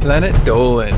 Planet Dolan.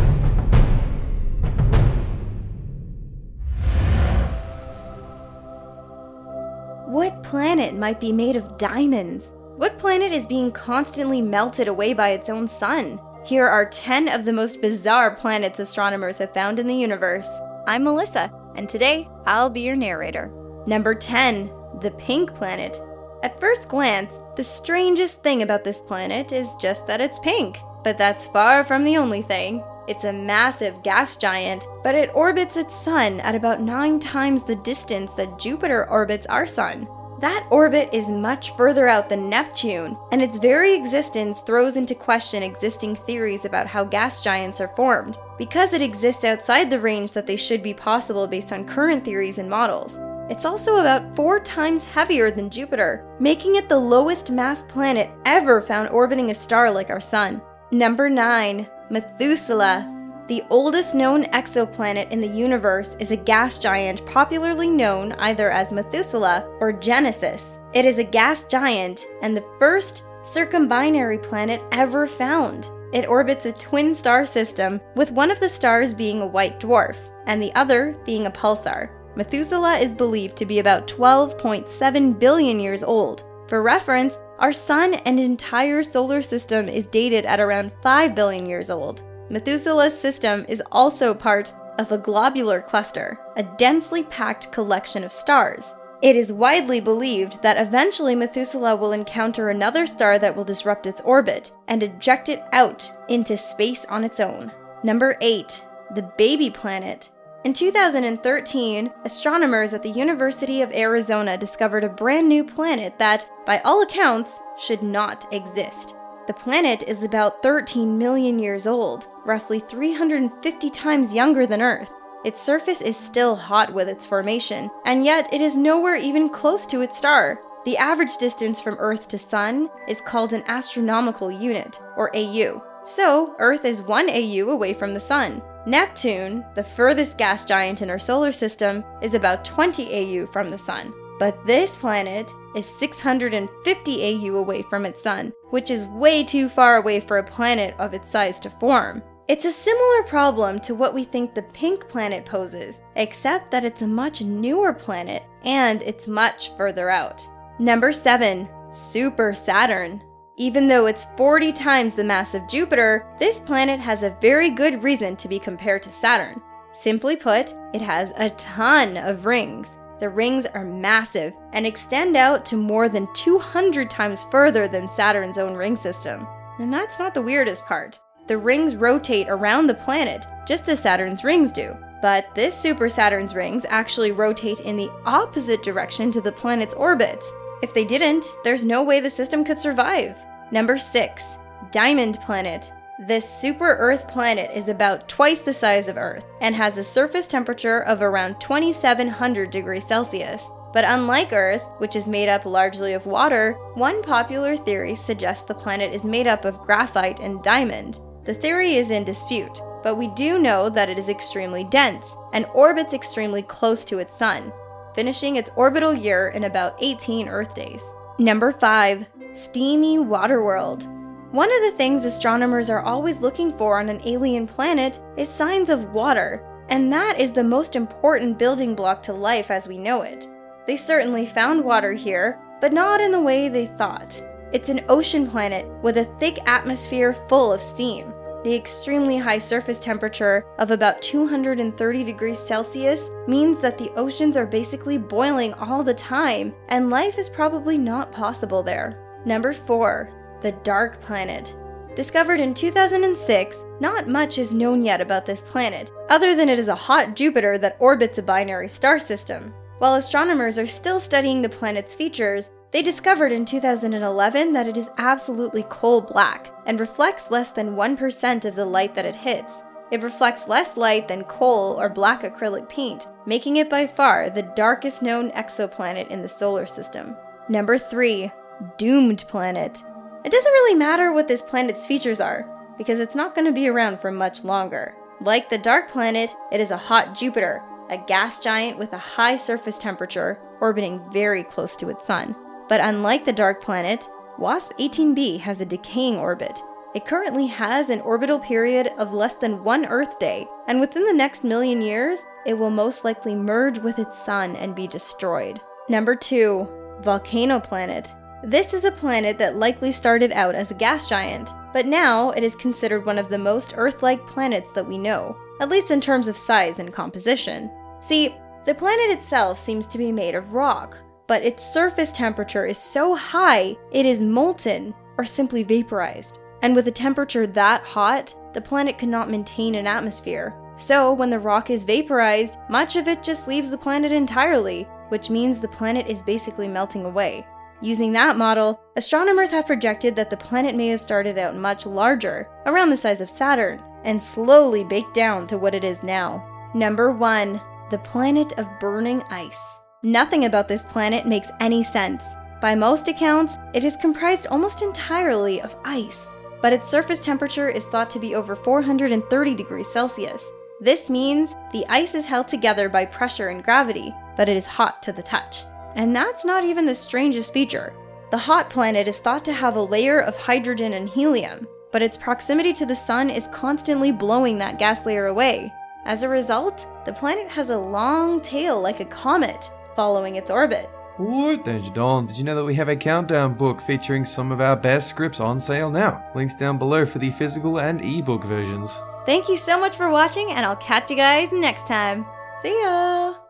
What planet might be made of diamonds? What planet is being constantly melted away by its own sun? Here are 10 of the most bizarre planets astronomers have found in the universe. I'm Melissa, and today I'll be your narrator. Number 10, the Pink Planet. At first glance, the strangest thing about this planet is just that it's pink. But that's far from the only thing. It's a massive gas giant, but it orbits its sun at about 9 times the distance that Jupiter orbits our sun. That orbit is much further out than Neptune, and its very existence throws into question existing theories about how gas giants are formed, because it exists outside the range that they should be possible based on current theories and models. It's also about 4 times heavier than Jupiter, making it the lowest mass planet ever found orbiting a star like our sun. Number 9, Methuselah. The oldest known exoplanet in the universe is a gas giant popularly known either as Methuselah or Genesis. It is a gas giant and the first circumbinary planet ever found. It orbits a twin star system, with one of the stars being a white dwarf and the other being a pulsar. Methuselah is believed to be about 12.7 billion years old. For reference, our sun and entire solar system is dated at around 5 billion years old. Methuselah's system is also part of a globular cluster, a densely packed collection of stars. It is widely believed that eventually Methuselah will encounter another star that will disrupt its orbit and eject it out into space on its own. Number 8, the Baby Planet. In 2013, astronomers at the University of Arizona discovered a brand new planet that, by all accounts, should not exist. The planet is about 13 million years old, roughly 350 times younger than Earth. Its surface is still hot with its formation, and yet it is nowhere even close to its star. The average distance from Earth to Sun is called an astronomical unit, or AU. So, Earth is 1 AU away from the Sun. Neptune, the furthest gas giant in our solar system, is about 20 AU from the Sun. But this planet is 650 AU away from its sun, which is way too far away for a planet of its size to form. It's a similar problem to what we think the Pink Planet poses, except that it's a much newer planet, and it's much further out. Number 7, Super Saturn. Even though it's 40 times the mass of Jupiter, this planet has a very good reason to be compared to Saturn. Simply put, it has a ton of rings. The rings are massive and extend out to more than 200 times further than Saturn's own ring system. And that's not the weirdest part. The rings rotate around the planet, just as Saturn's rings do. But this Super Saturn's rings actually rotate in the opposite direction to the planet's orbits. If they didn't, there's no way the system could survive. Number 6, Diamond Planet. This super-Earth planet is about twice the size of Earth and has a surface temperature of around 2700 degrees Celsius. But unlike Earth, which is made up largely of water, one popular theory suggests the planet is made up of graphite and diamond. The theory is in dispute, but we do know that it is extremely dense and orbits extremely close to its sun, finishing its orbital year in about 18 Earth days. Number 5, Steamy Waterworld. One of the things astronomers are always looking for on an alien planet is signs of water, and that is the most important building block to life as we know it. They certainly found water here, but not in the way they thought. It's an ocean planet with a thick atmosphere full of steam. The extremely high surface temperature of about 230 degrees Celsius means that the oceans are basically boiling all the time, and life is probably not possible there. Number 4, the Dark Planet. Discovered in 2006, not much is known yet about this planet, other than it is a hot Jupiter that orbits a binary star system. While astronomers are still studying the planet's features, they discovered in 2011 that it is absolutely coal black and reflects less than 1% of the light that it hits. It reflects less light than coal or black acrylic paint, making it by far the darkest known exoplanet in the solar system. Number 3, Doomed Planet. It doesn't really matter what this planet's features are, because it's not going to be around for much longer. Like the Dark Planet, it is a hot Jupiter, a gas giant with a high surface temperature, orbiting very close to its sun. But unlike the Dark Planet, WASP-18b has a decaying orbit. It currently has an orbital period of less than 1 Earth day, and within the next million years, it will most likely merge with its sun and be destroyed. Number 2. Volcano Planet. This is a planet that likely started out as a gas giant, but now it is considered one of the most Earth-like planets that we know, at least in terms of size and composition. See, the planet itself seems to be made of rock, but its surface temperature is so high it is molten or simply vaporized. And with a temperature that hot, the planet cannot maintain an atmosphere. So when the rock is vaporized, much of it just leaves the planet entirely, which means the planet is basically melting away. Using that model, astronomers have projected that the planet may have started out much larger, around the size of Saturn, and slowly baked down to what it is now. Number 1. The planet of burning ice. Nothing about this planet makes any sense. By most accounts, it is comprised almost entirely of ice, but its surface temperature is thought to be over 430 degrees Celsius. This means the ice is held together by pressure and gravity, but it is hot to the touch. And that's not even the strangest feature. The hot planet is thought to have a layer of hydrogen and helium, but its proximity to the sun is constantly blowing that gas layer away. As a result, the planet has a long tail like a comet, following its orbit. What? Don't you, Dawn? Did you know that we have a countdown book featuring some of our best scripts on sale now? Links down below for the physical and ebook versions. Thank you so much for watching, and I'll catch you guys next time. See ya!